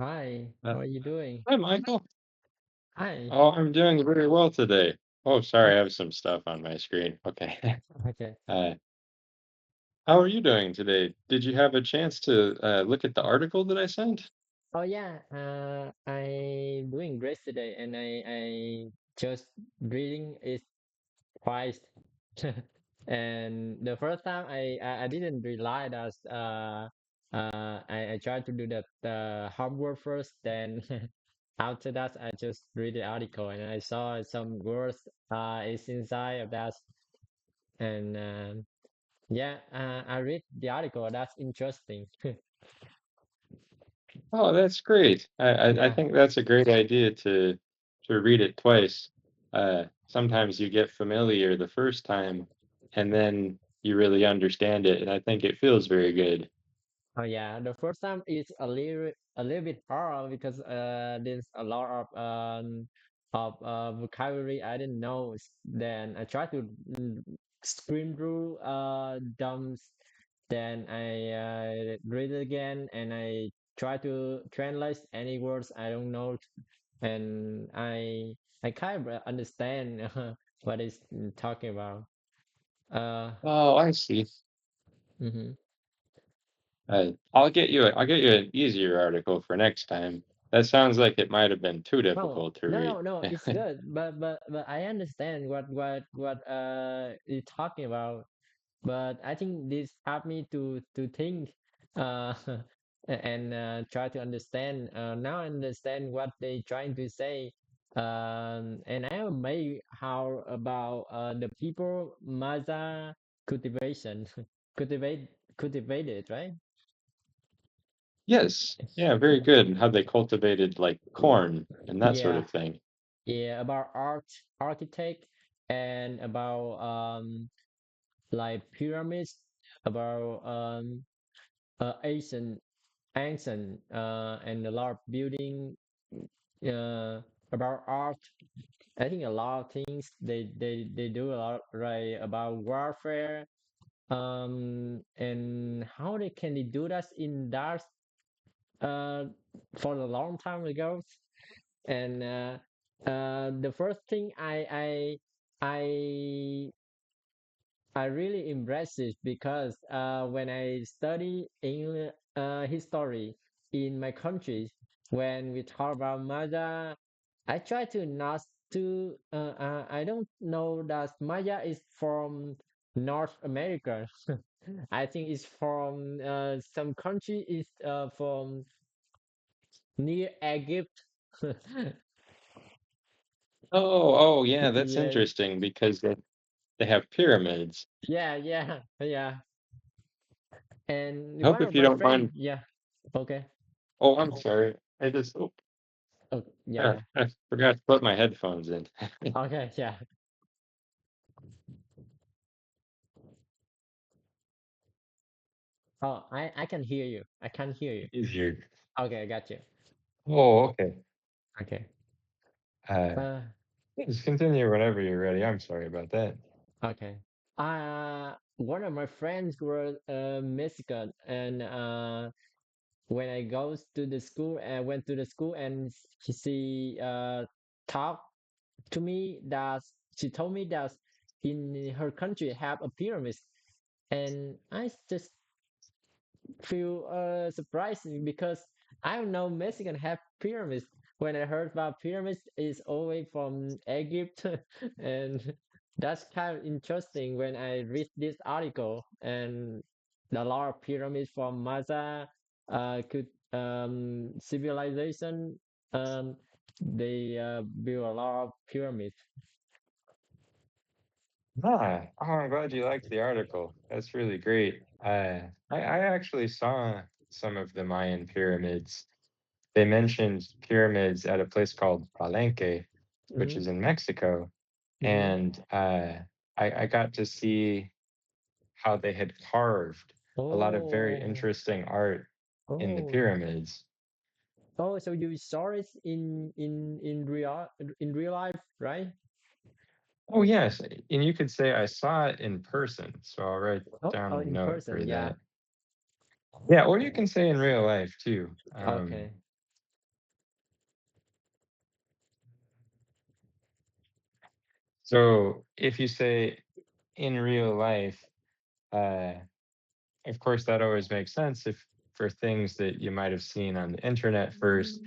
Hi, Uh, how are you doing? Hi, Michael. Hi. Oh, I'm doing very well today. Oh, Oh, sorry, I have some stuff on my screen. Okay. okay. Uh, how are you doing today? Did you have a chance to look at the article that I sent? Oh yeah, I doing great today, and I just reading it twice, and the first time I didn't realize that I tried to do the homework first, then after that I just read the article and I saw some words is inside of that, and yeah, I read the article. That's interesting. Oh, that's great. I Yeah. think that's a great idea to read it twice. Sometimes you get familiar the first time, and then you really understand it, and I think it feels very good. Oh yeah, the first time is a little bit hard because there's a lot of vocabulary I didn't know. Then I try to scream through dumps. Then I read it again and I try to translate any words I don't know, and I kind of understand what it's talking about. Uh, Oh, I see. mhm. I'll get you an easier article for next time. That sounds like it might have been too No, difficult to no, read. no, no. It's good, but I understand what you're talking about. But I think this helped me to think uh and try to understand. Now I understand what they trying to say. And I am amazed how about the people Maza cultivation cultivated, right? Yes. Yeah, very good. And how they cultivated like corn and that sort Yeah, of thing. yeah. About architect, and about like pyramids, about ancient and a lot of building, uh, about art. I think a lot of things they do a lot, right, about warfare, and how they do that in that uh for a long time ago. And the first thing I really impressive because when I study English history in my country, when we talk about Maya, I try to not to I don't know that Maya is from North America. I think it's from some country is from near Egypt. Oh, yeah, that's Yeah, interesting because they have pyramids. yeah, yeah, yeah. I And hope one if of you my don't friend, mind. yeah, okay. Oh, I'm sorry. Oh, yeah, yeah. I forgot to put my headphones in. Okay, yeah. Oh, I can hear you. I can hear you. Easier. Okay, I got you. Oh, okay. Okay. Uh, Uh, just continue whenever you're ready. I'm sorry about that. okay. One of my friends were Mexican, and when I goes to the school, I went to the school, and she talked to me that she told me that in her country have a pyramid, and I just feel surprising because I don't know Mexican have pyramids. When I heard about pyramids, it's always from Egypt, and that's kind of interesting when I read this article. And a lot of pyramids from Maya could civilization. Um, they build a lot of pyramids. Oh, I'm glad you liked the article. That's really great. I actually saw some of the Mayan pyramids. They mentioned pyramids at a place called Palenque, which Mm-hmm, is in Mexico, mm-hmm. and I got to see how they had carved a lot of very Oh, interesting art in the oh. pyramids. Oh, so you saw it in real life, right? Oh, yes, and you could say I saw it in person, so I'll write Oh, down oh, a in note person, for yeah. that. Yeah, or you can say in real life too. Okay. So if you say in real life, uh, of course, that always makes sense if for things that you might have seen on the internet first.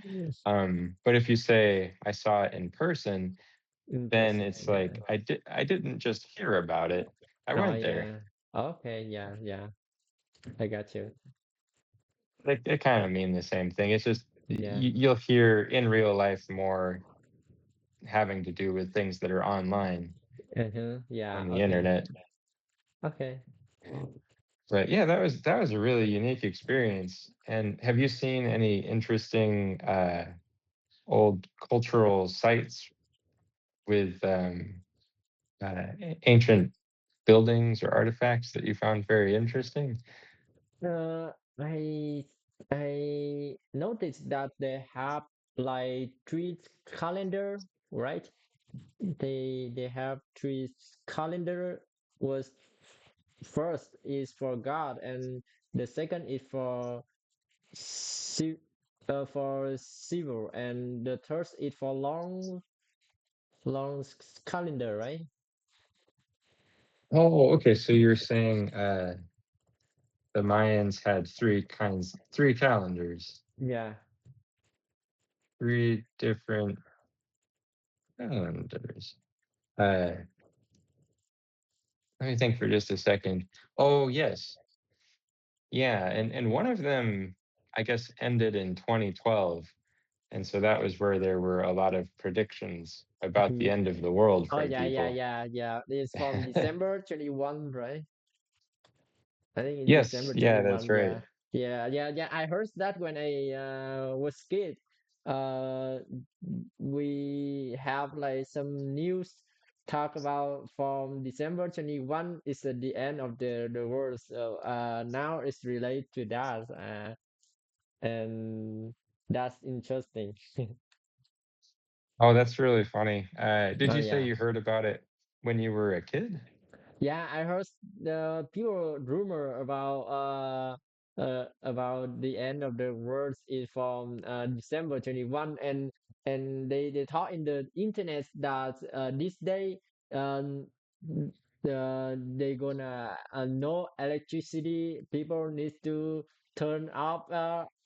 But if you say I saw it in person, In then person, it's yeah. like I didn't just hear about it. I Oh went there. yeah. Okay, yeah, yeah. I got you. They kind of mean the same thing. It's just Yeah. you'll hear in real life more having to do with things that are online Uh-huh. on Yeah, the okay. internet. Okay. But yeah, that was a really unique experience. And have you seen any interesting old cultural sites with ancient buildings or artifacts that you found very interesting? Uh, I I noticed that they have like three calendar, right? They have three calendar. Was first is for God, and the second is si- for silver, and the third is for calendar, right? Oh, okay. So you're saying the Mayans had three calendars, Yeah. three different calendars. Uh, Let me think for just a second. Oh, yes. Yeah, and one of them, I guess, ended in 2012, and so that was where there were a lot of predictions about the end of the world Oh from yeah, yeah, people. yeah, yeah. It's from December 21, right? I think it's Yes, December yeah, that's 21. right. Yeah. Yeah, yeah, yeah. I heard that when I was kid. Uh we have like some news talk about from December 21 is at the end of the world. So now it's related to that. And that's interesting. Oh, that's really funny. Did Oh you say yeah. you heard about it when you were a kid? Yeah, I heard the people rumor about the end of the world is from December 21, and they talk in the internet that this day um they gonna no electricity, people need to turn off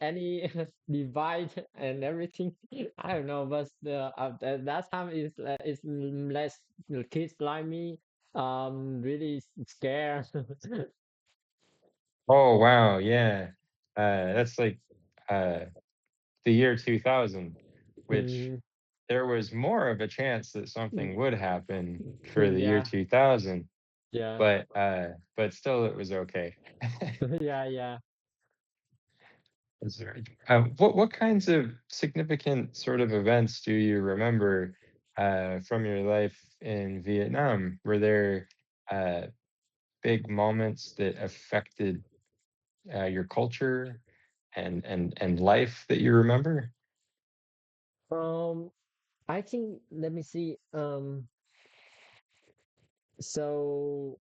any device and everything. I don't know, but that time is less kids like me really scared. Oh, wow, yeah. That's like uh, the year 2000, which Mm, there was more of a chance that something would happen for the year yeah, 2000, yeah, but still it was okay. yeah, yeah. That's right. What kinds of significant sort of events do you remember from your life in Vietnam? Were there uh, big moments that affected your culture and life that you remember? Um, I think let me see. So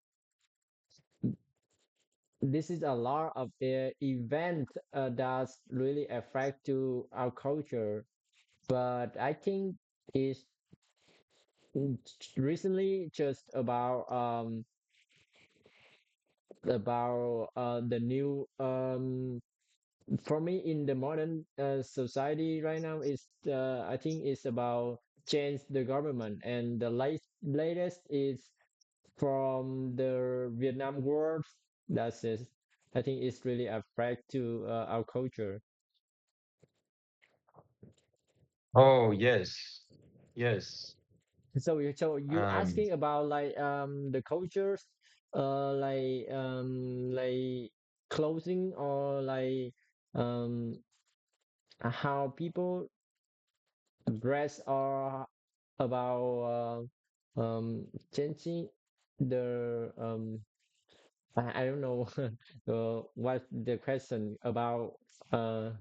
this is a lot of event that's really affect to our culture, but I think it's recently just about the new for me in the modern society right now is I think it's about change the government, and the latest is from the Vietnam War. That's it. I think it's really affect to our culture. Oh, yes. Yes. So you Um, asking about like the cultures, like clothing, or like um how people dress, or about changing the I don't know what the question about uh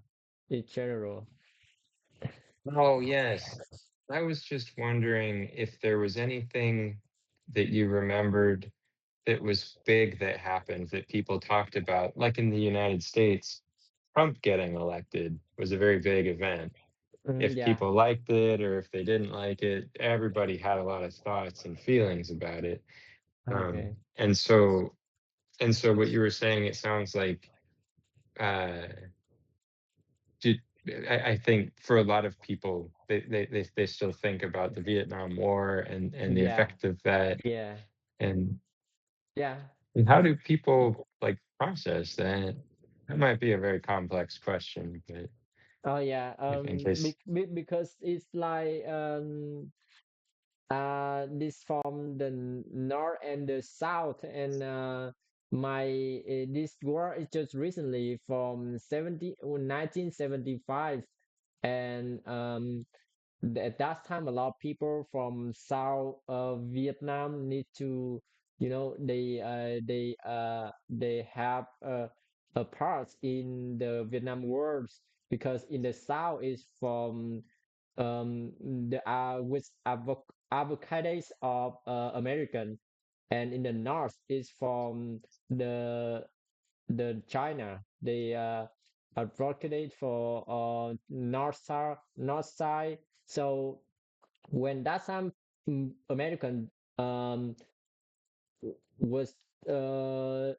in general. oh, yes. I was just wondering if there was anything that you remembered that was big that happened that people talked about, like in the United States, Trump getting elected was a very big event. Mm, if yeah, people liked it or if they didn't like it. Everybody had a lot of thoughts and feelings about it. okay, And so what you were saying, it sounds like uh did I think for a lot of people, they still think about the Vietnam War and the yeah, effect of that, yeah, and yeah. and how do people, like, process that? That might be a very complex question, but Oh yeah, if in case. because it's like this from the north and the south, and my this war is just recently from 1975, and at that time a lot of people from South Vietnam need to, they have a part in the Vietnam wars, because in the South is from the with avocados of American, and in the North is from the China. They advocate for north side. So when that time American um was the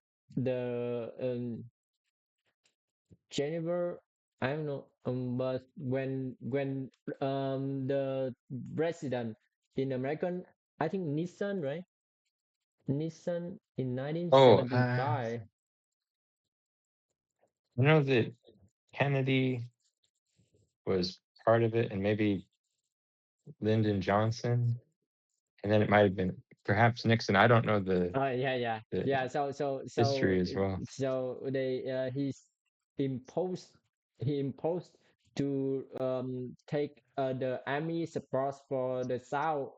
Jennifer, I don't know, but the president in American, I think Nixon, right? Nixon in Oh, 1975. I know that Kennedy was part of it, and maybe Lyndon Johnson, and then it might have been perhaps Nixon. I don't know Yeah, yeah, the yeah. history as well. So they imposed he imposed to take the army support for the South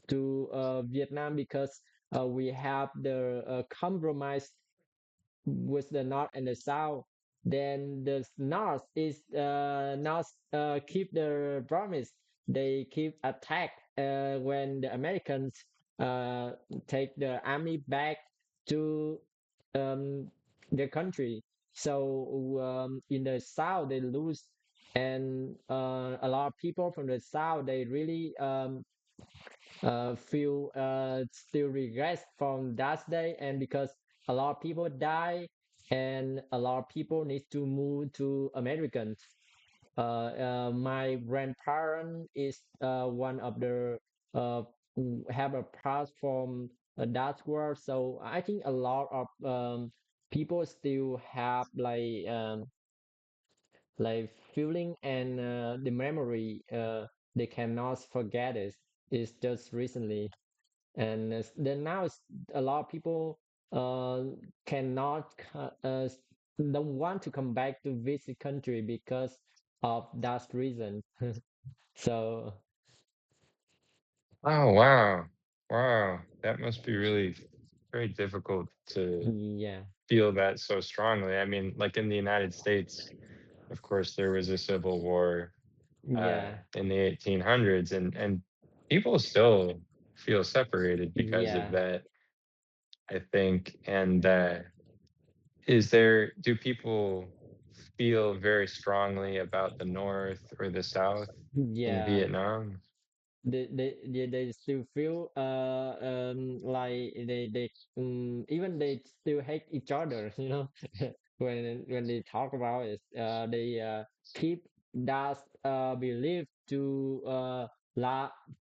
to Vietnam, because we have the compromise with the north and the south. Then the north is not keep the promise. They keep attack when the Americans uh, take the army back to um, their country. So in the south they lose, and a lot of people from the south they really feel still regrets from that day, and because a lot of people die and a lot of people need to move to American. My grandparent is one of the who have a pass from that world, so I think a lot of people still have like feeling and the memory, they cannot forget it. It's just recently, and then now a lot of people uh, cannot don't want to come back to visit country because of that reason. So Oh, wow. Wow. That must be really very difficult to yeah, feel that so strongly. I mean, like in the United States, of course, there was a civil war yeah, in the 1800s, and people still feel separated because of yeah, that, I think. And is there, do people feel very strongly about the North or the South in yeah. Vietnam? They still feel like they even they still hate each other, when they talk about it, they keep that belief to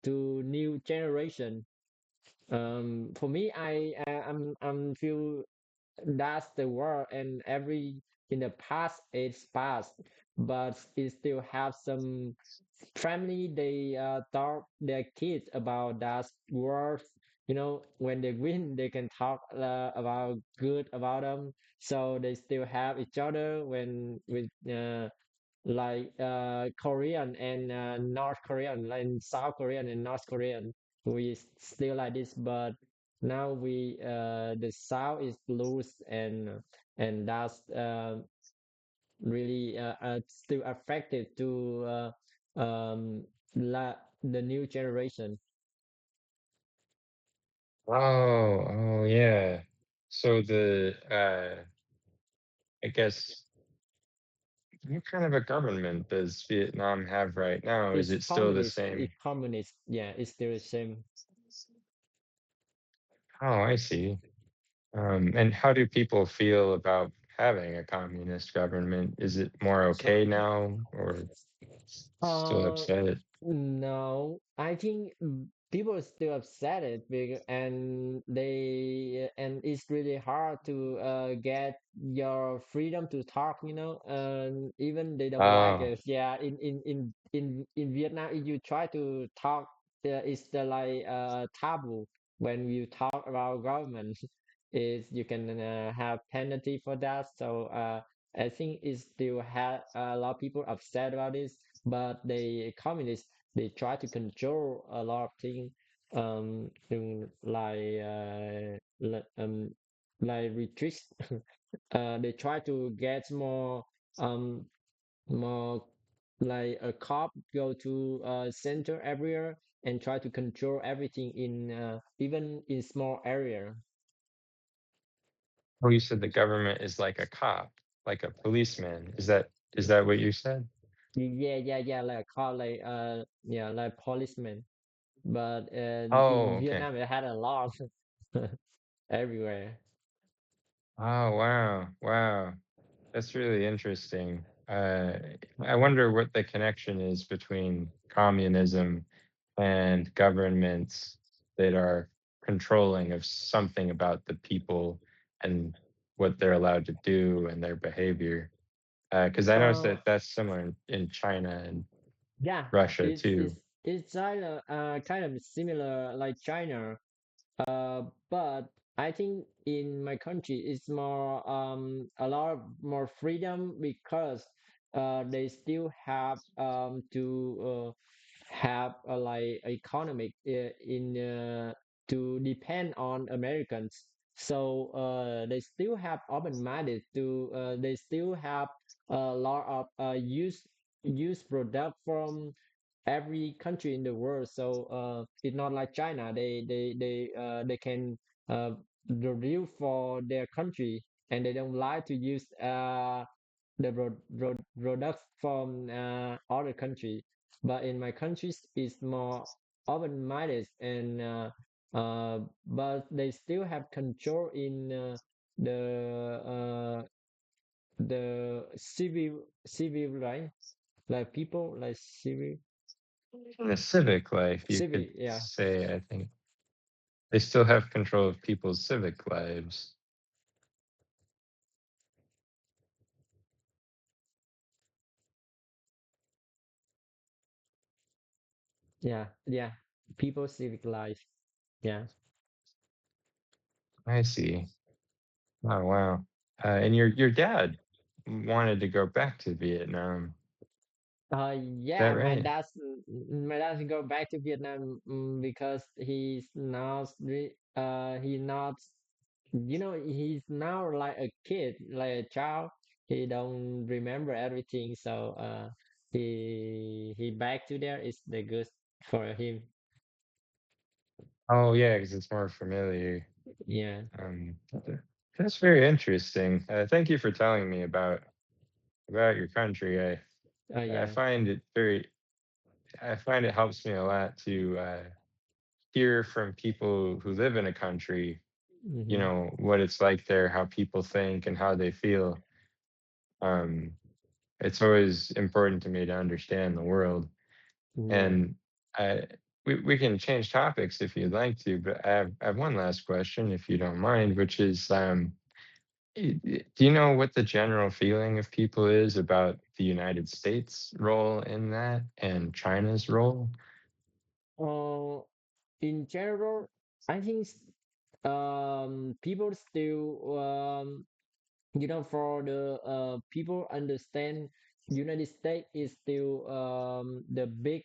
to new generation. For me, I'm feel that's the world, and every in the past it's past, but it still have some family. They taught their kids about that world. When they win they can talk about good about them, so they still have each other when with like Korean and North Korean, like South Korean and North Korean. We still like this, but now we the South is loose, and that's really still affected to the new generation. Oh, yeah. So I guess what kind of a government does Vietnam have right now? Is It's it still the communist. same? It's communist. Yeah, it's still the same. Oh, I see. And how do people feel about having a communist government? Is it more okay So, now or still uh, upset? no, I think people are still upset it big, and it's really hard to get your freedom to talk, and even they don't like Oh, it. Yeah, in Vietnam, if you try to talk, it's the like taboo when you talk about government. Is you can have penalty for that. So I think it still had a lot of people upset about this, but the communists they try to control a lot of things, like retreat. They try to get um more like a cop go to center area and try to control everything in even in small area. oh, you said the government is like a cop, like a policeman. Is that what you said? Yeah, like a cop, like yeah, like policeman. But Oh, in okay. Vietnam, it had a lot everywhere. Oh, wow. Wow. That's really interesting. I wonder what the connection is between communism and governments that are controlling of something about the people and what they're allowed to do and their behavior. Because I noticed Uh, that that's similar in China and yeah, Russia it's too. it's it's kind of similar like China. But I think in my country it's more a lot of more freedom because they still have to have a like economic in to depend on Americans. So they still have open minded to they still have a lot of use product from every country in the world. So it's not like China. They can review for their country, and they don't like to use the products from other country. But in my countries, it's more open-minded, and but they still have control in the civil right, like people like In the civic life, you civil, could yeah. say, I think they still have control of people's civic lives. Yeah, people civic life. Yeah. I see. Oh, wow. And your dad wanted to go back to Vietnam. Is that Yeah, right? my dad's go back to Vietnam because he not he's now like a kid, like a child. He don't remember everything, so he back to there is the good for him. Oh, yeah, because it's more familiar. Yeah. Um, th- that's very interesting. Thank you for telling me about your country. I Yeah. find it very I find it helps me a lot to hear from people who live in a country, Mm-hmm. what it's like there, how people think and how they feel. Um, it's always important to me to understand the world. Yeah. And I, we can change topics if you'd like to, but I have one last question, if you don't mind, which is, do you know what the general feeling of people is about the United States' role in that and China's role? Uh, in general, I think people still for the people understand United States is still the big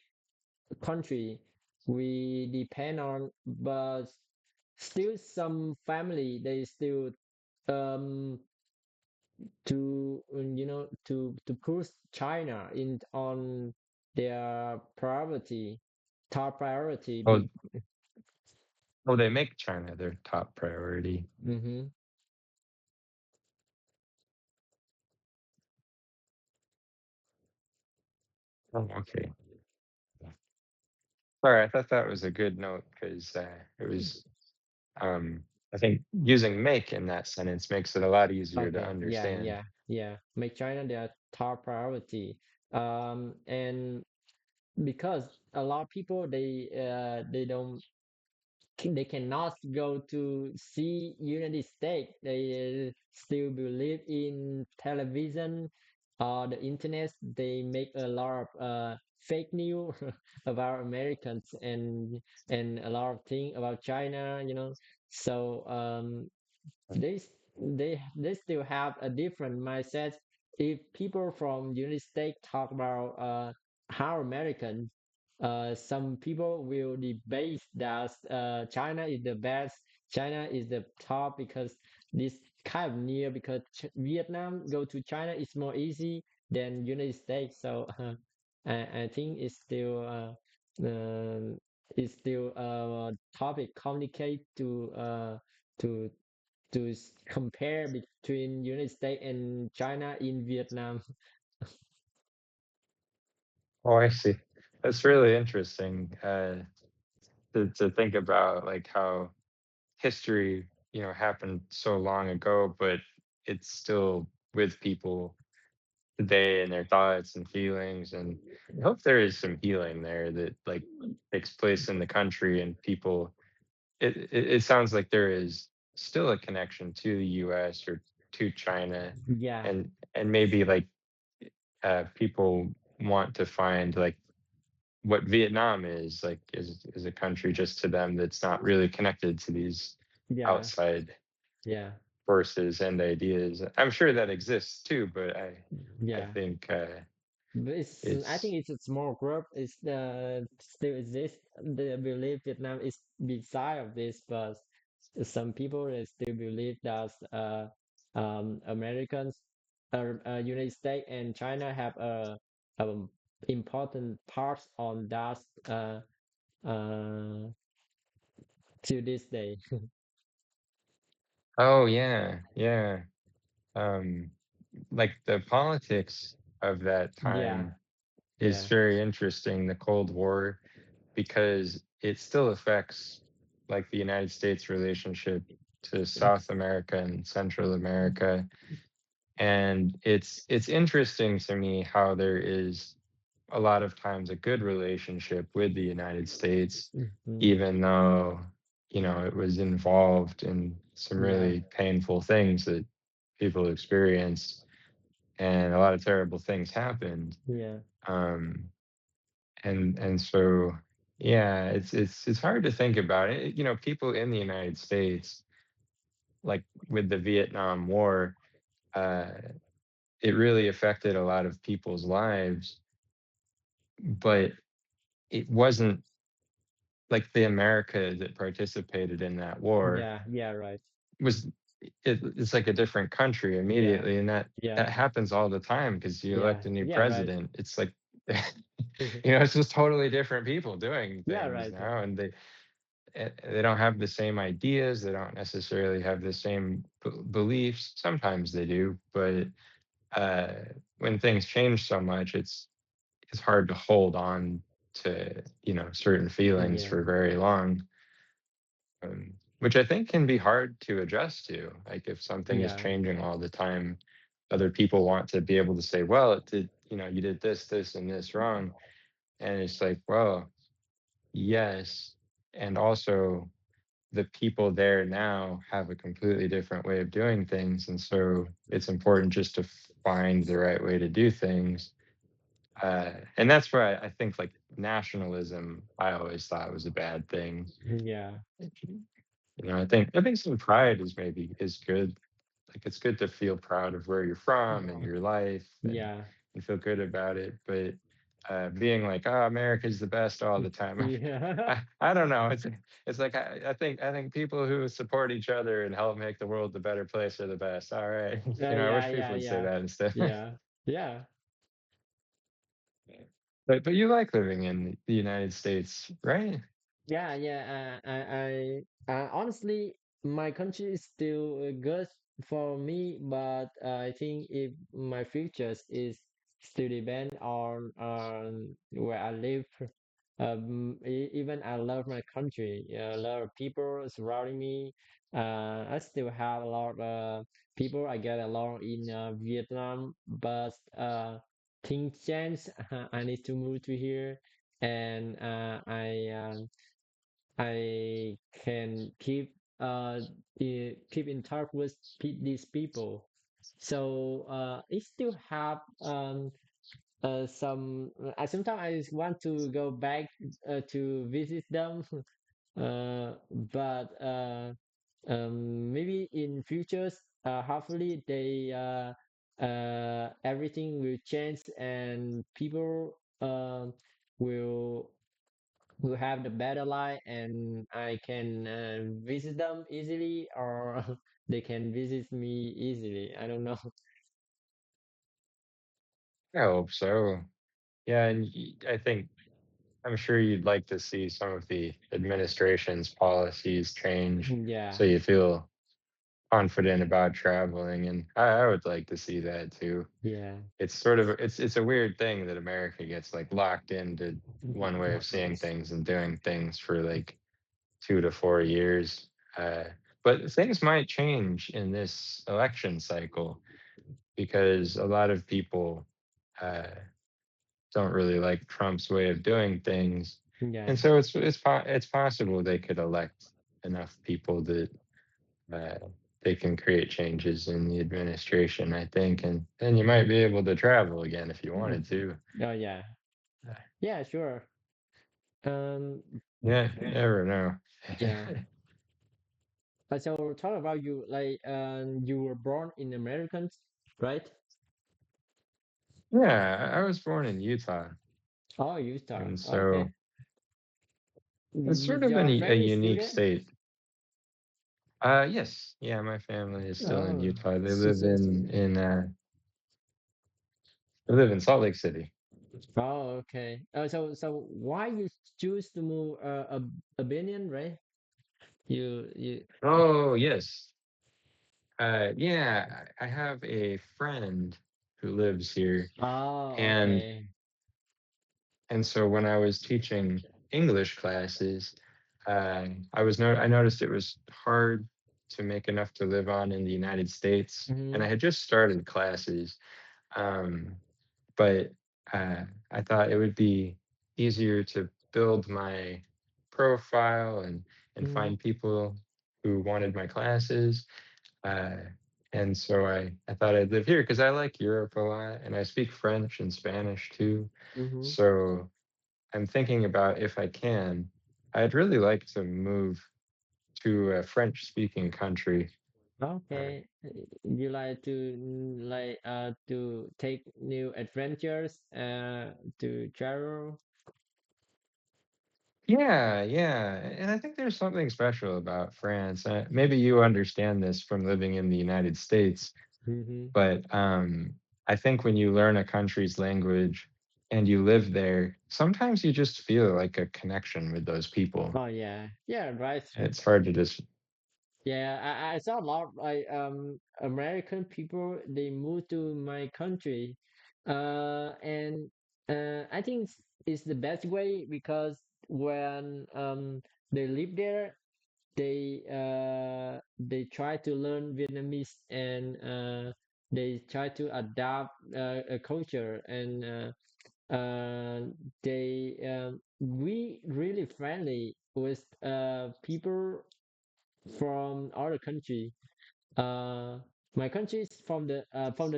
country we depend on, but still some family they still um to push China in on their priority, top priority. Oh, oh, they make China their top priority. Mm-hmm. Oh, okay. Sorry, I thought that was a good note because it was, um, I think using make in that sentence makes it a lot easier to Okay, yeah, understand. yeah, yeah. Make China their top priority. And because a lot of people they don't they cannot go to see United States. They still believe in television or the internet. They make a lot of fake news about Americans and a lot of things about China. So they still have a different mindset. If people from United States talk about how American, some people will debate that China is the best, China is the top because this kind of near because Vietnam go to China is more easy than United States. So I think it's still a topic communicate to compare between United States and China in Vietnam. Oh, I see. That's really interesting to think about like how history, happened so long ago, but it's still with people today and their thoughts and feelings. And I hope there is some healing there that like takes place in the country and people. It sounds like there is still a connection to the U.S. or to China, Yeah, and maybe like people want to find like what Vietnam is like is a country just to them that's not really connected to these yeah, outside yeah, forces and ideas. I'm sure that exists too, but I yeah. think But I think it's it's a small group. It's still exists. They believe Vietnam is beside of this, but some people they still believe that Americans, United States and China have a important parts on that uh, to this day. oh yeah, yeah. Um, like the politics of that Yeah, time is yeah, very interesting, the Cold War, because it still affects like the United States relationship to South America and Central America. And it's interesting to me how there is a lot of times a good relationship with the United States, mhm, even though, it was involved in some yeah, really painful things that people experienced and a lot of terrible things happened. yeah, Um, and so yeah, it's hard to think about it. People in the United States, like with the Vietnam War, uh, it really affected a lot of people's lives, but it wasn't like the America that participated in that war yeah, yeah, right. was it's like a different country Yeah, immediately, and that yeah, happens all the time because you yeah, elect a new yeah, right. president. It's like it's just totally different people doing Yeah, things right. now, and they don't have the same ideas. They don't necessarily have the same beliefs. Sometimes they do, but uh, when things change so much, it's hard to hold on to certain feelings Yeah, for very long, which I think can be hard to adjust to. Like if something is yeah, changing all the time, other people want to be able to say, "Well, it did you did this, this, and this wrong," and it's like, well, yes, and also the people there now have a completely different way of doing things, and so it's important just to find the right way to do things. And that's where I think like nationalism, I always thought was a bad thing. yeah, I think some pride is good. Like it's good to feel proud of where you're from and your life yeah, and feel good about it. But being like, oh, America's the best all the time. yeah, I don't know. It's like I think people who support each other and help make the world a better place are the best. All right. I yeah, wish people yeah, would say yeah, that instead. yeah, yeah, But you like living in the United States, right? yeah, yeah. Honestly, my country is still good for me, but I think if my futures is still depend on where I live. Even I love my country. A lot of people surrounding me. I still have a lot of people I get along in Vietnam, but things change. I need to move to here, and I can keep in touch with these people. So it still have some. Sometimes I just want to go back to visit them, but maybe in futures, hopefully everything will change and people will have the better life and I can visit them easily or they can visit me easily. I don't know. I hope so. Yeah, and I think I'm sure you'd like to see some of the administration's policies change Yeah, so you feel confident about traveling, and I would like to see that too. yeah. It's sort of it's a weird thing that America gets like locked into one way of seeing things and doing things for like 2 to 4 years. Uh, but things might change in this election cycle because a lot of people uh, don't really like Trump's way of doing things, Yeah. and so it's possible they could elect enough people that uh, they can create changes in the administration. I think, and then you might be able to travel again if you wanted to. Oh yeah. Uh, Yeah, sure. Um Yeah, you never know. yeah. So talk about you like you were born in Americans, right? Yeah, I was born in Utah, Oh, Utah. and Okay. so it's sort of Your a family is still unique there? state. Yes, yeah, my family is still in Oh. Utah. They live in Salt Lake City. Oh, okay. So why you choose to move Albanian, right? You. Oh, yes. Yeah, I have a friend who lives here, Oh, and okay. so when I was teaching English classes, I noticed it was hard to make enough to live on in the United States, and Mm-hmm. I had just started classes, um, but I thought it would be easier to build my profile and Mm-hmm. find people who wanted my classes. Uh, and so I thought I'd live here because I like Europe a lot and I speak French and Spanish too. Mm-hmm. So I'm thinking about if I can, I'd really like to move to a French speaking country. Uh, Okay. You like to to take new adventures to travel. yeah, yeah. And I think there's something special about France. Maybe you understand this from living in the United States, Mm-hmm. but I think when you learn a country's language and you live there, sometimes you just feel like a connection with those people. Oh yeah. Yeah, right. It's hard to just, Yeah, I saw a lot like American people they moved to my country, and I think it's the best way because when they live there, they try to learn Vietnamese and they try to adapt a culture and they we really friendly with people from other country. Uh, my country is from the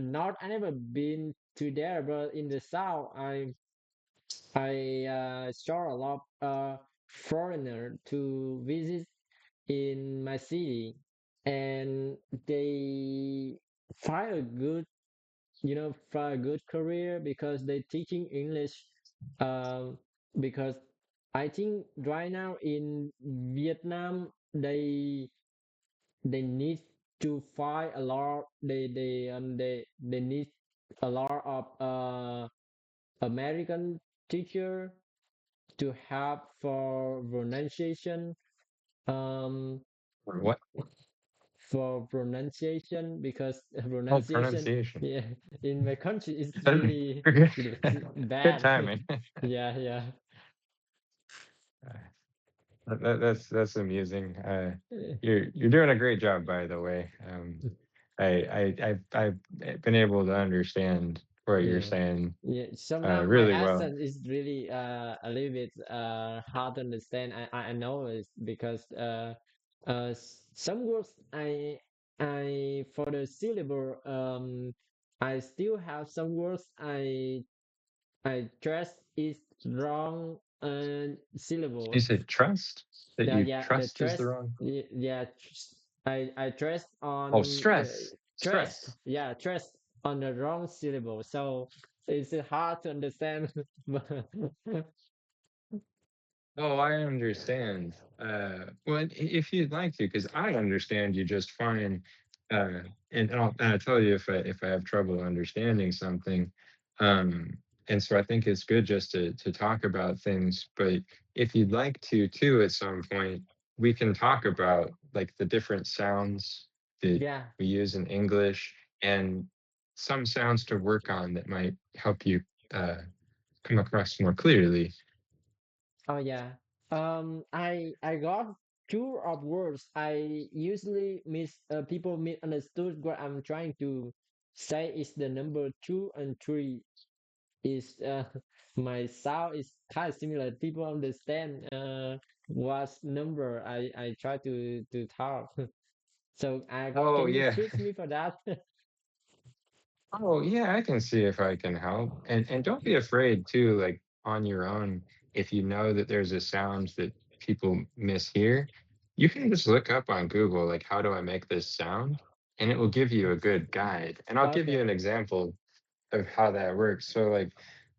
north. I never been to there, but in the south, I saw a lot foreigner to visit in my city, and they find a good, find a good career because they teaching English. Um, because I think right now in Vietnam they need to find a lot they need a lot of American teacher to help for pronunciation um or what? for pronunciation because Oh, pronunciation, pronunciation. yeah, in my country is Good really good bad. timing. Yeah, yeah. That's amusing. Uh, You're doing a great job, by the way. I've been able to understand what you're Yeah. saying Yeah, sometimes my really well. accent is really a little bit hard to understand. I know it's because some words I for the syllable I still have some words I trust is wrong You syllable. said trust? That Yeah, you yeah, the trust is the trust. wrong. Yeah, I trust Oh, on the stress. trust. Stress. Yeah, trust on the wrong syllable. So it's hard to understand. But Oh, I understand. Well, if you'd like to, because I understand you just fine. And I'll tell you if I have trouble understanding something. And so I think it's good just to talk about things. But if you'd like to too, at some point, we can talk about like the different sounds that yeah, we use in English and some sounds to work on that might help you uh, come across more clearly. oh yeah. I got two of words. I usually people misunderstood what I'm trying to say is the number two and three. Is my sound is kind of similar. People understand what number I try to talk. So Oh can you yeah. fix me for that? Oh, yeah, I can see if I can help. And don't be afraid too, like on your own, if you know that there's a sound that people mishear, you can just look up on Google, like, how do I make this sound? And it will give you a good guide. And I'll give you Okay, an example of how that works. So, like,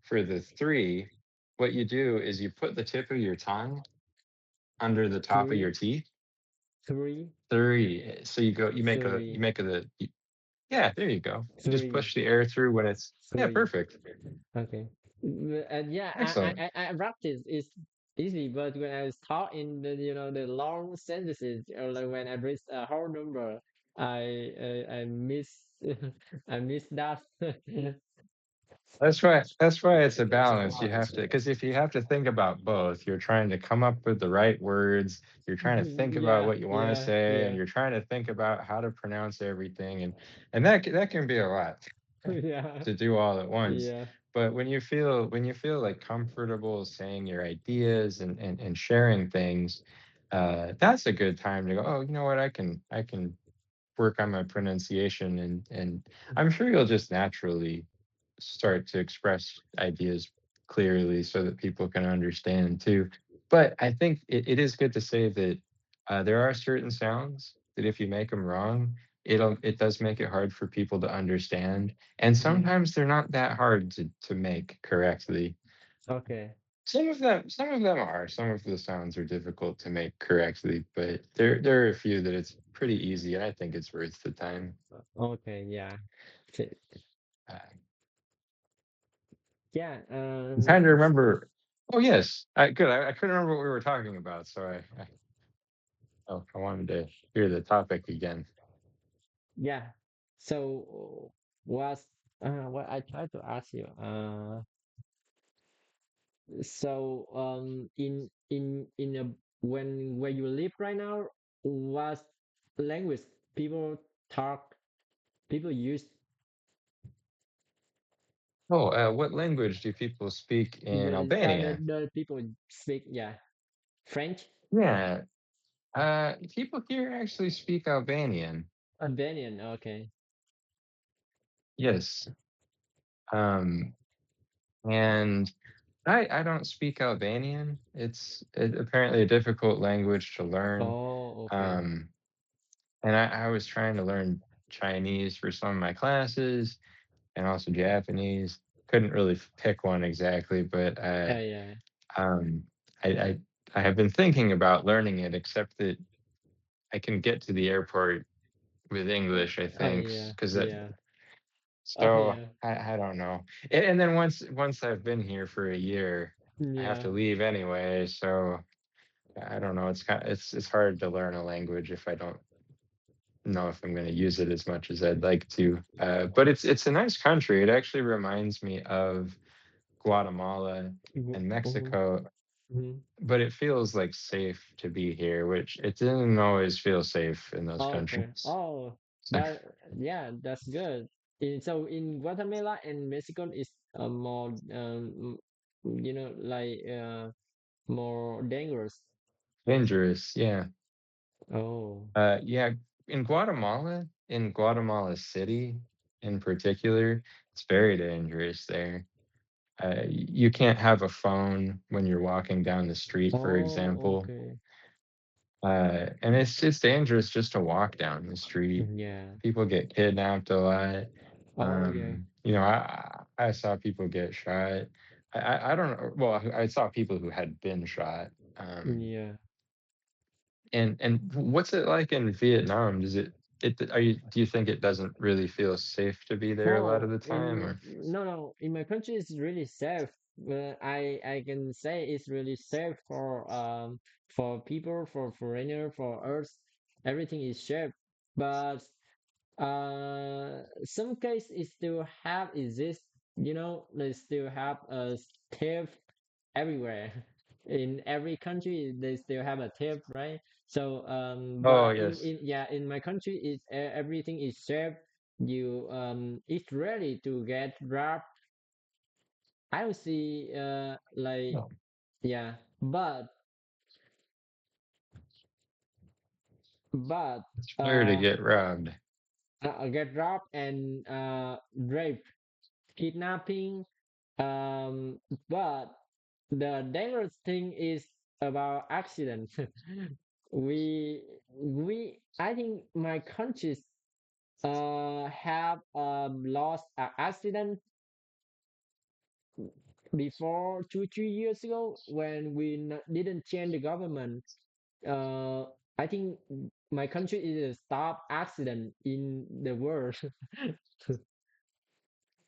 for the three, what you do is you put the tip of your tongue under the top of your three, teeth. three, Three. So you three, make yeah, there you go. You just three, push the air through when it's, yeah, three. perfect. Okay. And yeah, Excellent. I practice. It's easy, but when I start in the the long sentences or like when I reach a whole number, I miss I miss that. That's why it's a balance. You have to, because if you have to think about both, you're trying to come up with the right words, you're trying to think about Yeah, what you want to yeah, say, and yeah, you're trying to think about how to pronounce everything, and that can be a lot yeah, to do all at once. yeah. But when you feel like comfortable saying your ideas and sharing things, that's a good time to go, oh, you know what, I can work on my pronunciation, and I'm sure you'll just naturally start to express ideas clearly so that people can understand too. But I think it is good to say that there are certain sounds that if you make them wrong, it does make it hard for people to understand. And Mhm. sometimes they're not that hard to make correctly. Okay, Some of them are. Some of the sounds are difficult to make correctly, but there are a few that it's pretty easy, and I think it's worth the time. okay, yeah, T- Uh, yeah. I'm trying to remember. Oh yes, good. I couldn't remember what we were talking about, so I wanted to hear the topic again. Yeah. So was what I tried to ask you. So in a when where you live right now, what language people talk people use Oh, what language do people speak in Albania? the people speak? Yeah, French, Yeah, people here actually speak Albanian. Albanian. Okay. Yes, um, and I don't speak Albanian. It's apparently a difficult language to learn. Oh, okay. Um, and I was trying to learn Chinese for some of my classes and also Japanese. Couldn't really pick one exactly, but Yeah. um, I I have been thinking about learning it, except that I can get to the airport with English, I Oh think, yeah. because that. Yeah. Oh So yeah. I don't know. And then once I've been here for a year, I have to Yeah. leave anyway. So I don't know. It's hard to learn a language if I don't. know if I'm going to use it as much as I'd like to. But it's a nice country. It actually reminds me of Guatemala Mhm, and mhm, Mexico, mhm. but it feels like safe to be here, which it didn't always feel safe in those Oh, okay. countries. Oh, that yeah, that's good. So in Guatemala and Mexico is more like more dangerous. Dangerous, yeah. Oh, Yeah, in Guatemala City in particular, it's very dangerous there. You can't have a phone when you're walking down the street, for oh, example. okay. And it's dangerous just to walk down the street. Yeah. People get kidnapped a lot. Oh, yeah. I saw people get shot. I don't know. Well, I saw people who had been shot. Um, Yeah. and what's it like in Vietnam? Does it are you do you think it doesn't really feel safe to be there a lot of Oh, the time, in or no, no, in my country it's really safe. I can say it's really safe for people, for foreigner, for us. Everything is safe, but some case it still have exist. They still have a theft everywhere. In every country, they still have a theft, right? So, oh but yes. in my country, everything is safe. It's ready to get robbed. I will see, like, Oh, yeah, but it's fair to uh, get robbed. get robbed and rape, kidnapping. Um, but the dangerous thing is about accident. I think my countries have lost an accident before 2 3 years ago when we didn't change the government. uh I think my country is a top accident in the world.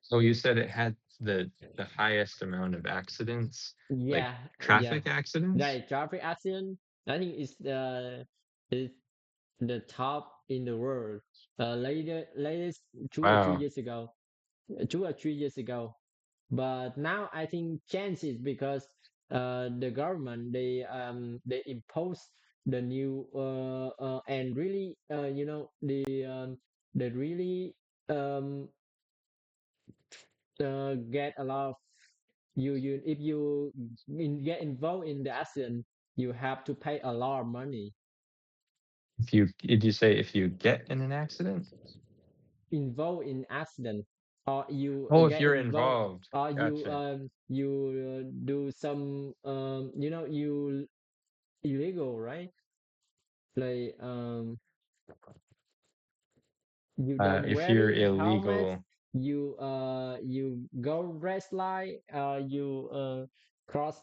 So you said it had the highest amount of accidents, like Yeah, yeah, traffic accidents? right. Traffic accident. I think it's the top in the world. Latest two or three Wow. years ago, 2 or 3 years ago. But now I think chances because the government they impose the new and really they really um get a lot of you if you get involved in the accident you have to pay a lot of money. If you did you say if you get in an accident? Involved in accident or you Oh, if get you're involved involved. or Gotcha. do some you illegal, right? Like you don't If you're wearing helmets, illegal, you go red light, you cross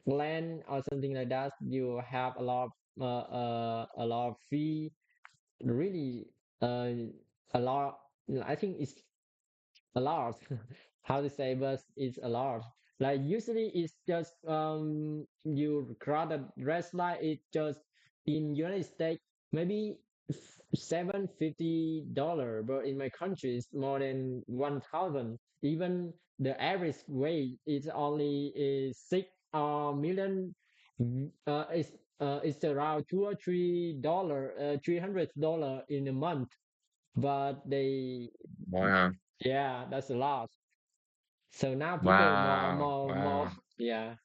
land or something like that, you have a lot of fee, really uh a lot. I think it's a lot. How to say, but it's a lot. Like usually it's just you cross the red light. It just in United States maybe $750, but in my country it's more than 1,000. Even the average wage is only 6 million. It's around $2 or $3, $300 in a month, but they wow. yeah, that's a lot. So now people Wow. more Wow. yeah,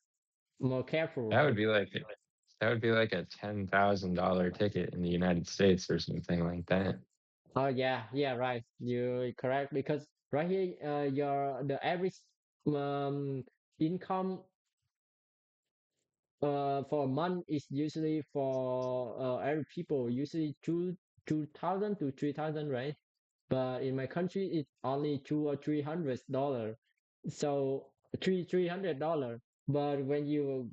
more careful. That would be like that would be like a $10,000 ticket in the United States or something like that. Oh yeah, yeah, right. You're correct because right here, your the average um income for a month is usually for every people usually two thousand to 3,000, right? But in my country it's only $200 or $300. So $300. But when you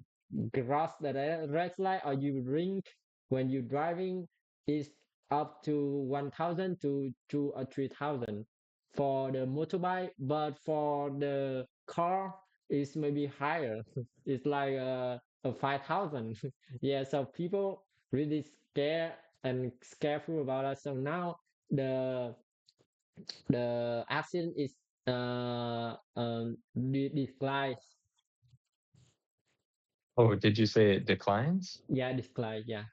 cross the red light or you drink when you're driving, it's up to 1,000 to 2 or 3,000 for the motorbike. But for the car, it's maybe higher. It's like 5,000. Yeah, so people really scared and careful about that. So now the the accident is decline. Oh, did you say it declines? Yeah, decline. Yeah.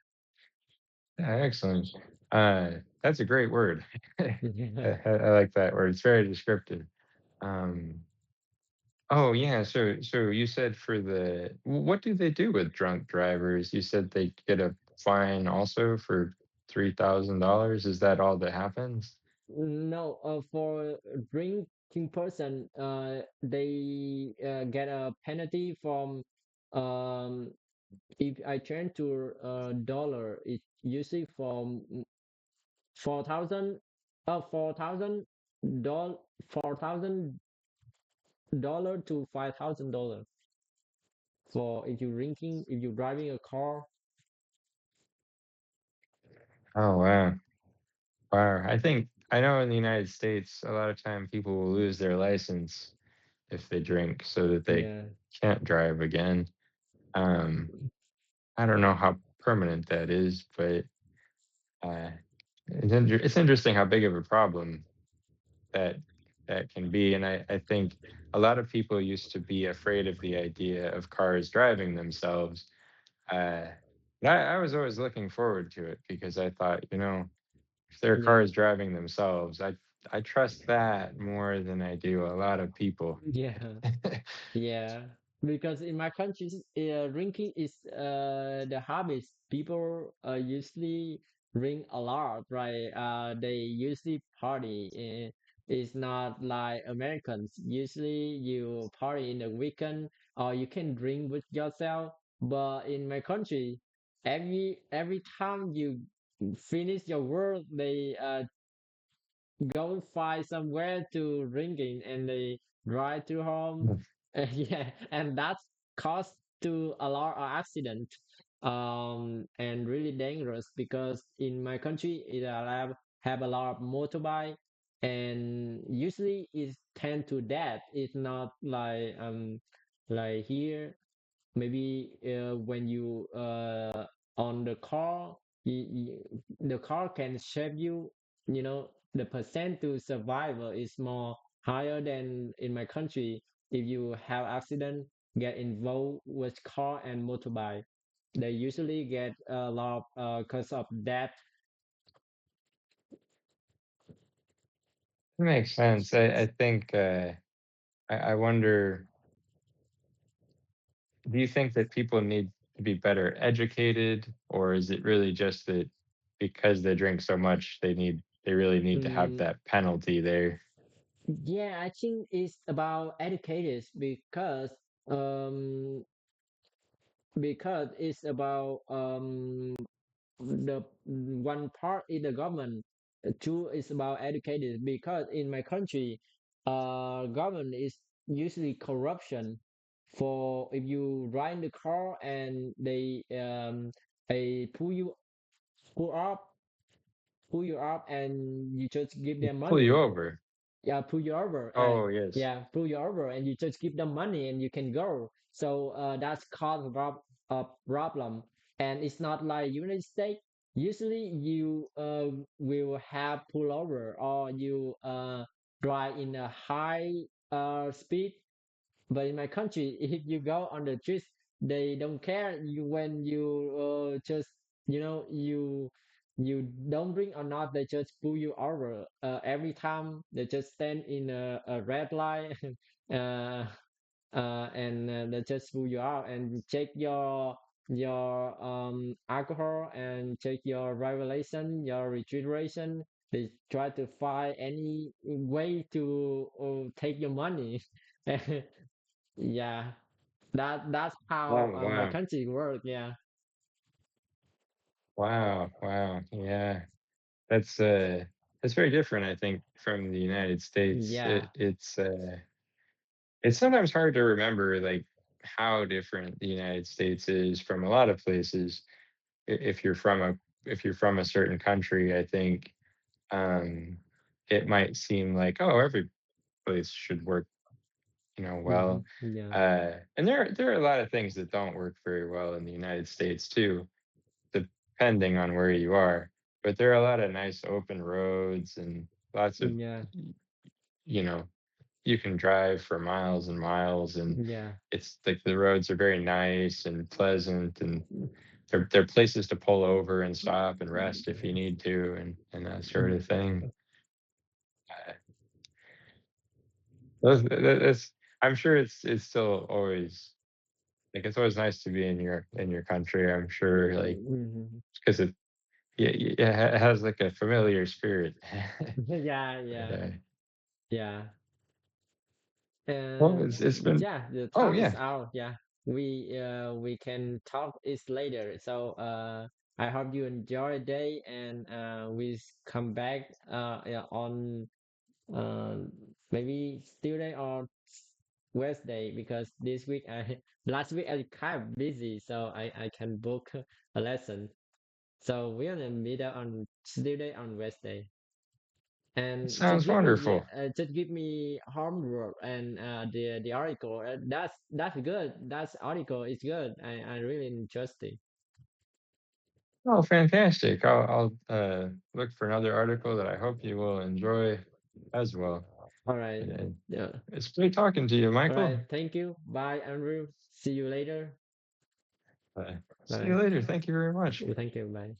Yeah, excellent. That's a great word. I like that word. It's very descriptive. Um, oh yeah, so you said for the what do they do with drunk drivers? You said they get a fine also for $3,000. Is that all that happens? No, for drinking person, they get a penalty from um if I turn to dollar, it's usually from 4,000 $4,000 to $5,000 for if you drinking if you driving a car. Oh wow. Wow. I think I know in the United States a lot of time people will lose their license if they drink so that they Yeah, can't drive again. Um, I don't know how permanent that is, but uh, it's interesting how big of a problem that that can be. And I think a lot of people used to be afraid of the idea of cars driving themselves. Uh, but I was always looking forward to it because I thought, if their yeah. cars driving themselves, I trust that more than I do a lot of people. Yeah. Yeah, because in my country, drinking is the habit. People usually drink a lot, right? They usually party. It's not like Americans. Usually, you party in the weekend, or you can drink with yourself. But in my country, every time you finish your work, they go find somewhere to drinking and they drive to home. Yeah, and that's caused to a lot of accident and really dangerous because in my country it have a lot of motorbike and usually it tend to death. It's not like here maybe when you on the car the car can shape you, the percent to survival is more higher than in my country. If you have accident get involved with car and motorbike, they usually get a lot of cause of death. It makes sense. I think I wonder, do you think that people need to be better educated, or is it really just that because they drink so much, they really need to have Mm, that penalty there? yeah, I think it's about educators because it's about the one part is the government, two is about educators because in my country government is usually corruption. For if you ride in the car and they pull you up and you just give them Pull you money. over. Yeah, pull you over. Oh yes. Yeah, pull you over, and you just give them money, and you can go. So that's called a problem, and it's not like United States. Usually, you will have pull over, or you drive in a high speed, but in my country, if you go on the streets, they don't care you when you just you don't drink or not. They just pull you over. Every time they just stand in a red light, uh, and they just pull you out and check your alcohol and check your revelation, your refrigeration. They try to find any way to take your money. Yeah, that's how Oh my wow. country works. Yeah, Wow. Wow. Yeah. That's very different, I think, from the United States. yeah, It's sometimes hard to remember like how different the United States is from a lot of places. If you're from a certain country, I think um, it might seem like, oh, every place should work, well. yeah, And there are a lot of things that don't work very well in the United States too, depending on where you are. but there are a lot of nice open roads and lots of, Yeah, y- you know, you can drive for miles and miles, and yeah, it's like the roads are very nice and pleasant, and they're places to pull over and stop and rest if you need to, and that sort mm, of thing. Uh, that's I'm sure it's still always like it's always nice to be in your country. I'm sure, like mhm. because it yeah, it has like a familiar spirit. Yeah, But, yeah, yeah. well, And it's been yeah, the oh time is yeah, out. Yeah, we can talk it later. So I hope you enjoy the day, and come back yeah, on uh, maybe Tuesday or Wednesday, because this week I last week I kind of busy, so I can book a lesson. So we're gonna meet up on Tuesday on Wednesday. it And sounds wonderful. just give me homework and the article. That's good. That article is good. I really interesting. Oh, fantastic. I'll look for another article that I hope you will enjoy as well. All right. And Yeah. it's great talking to you, All Michael. right. Thank you. Bye, Andrew. See you later. See you Bye. later. Thank you very much. Thank you. Bye.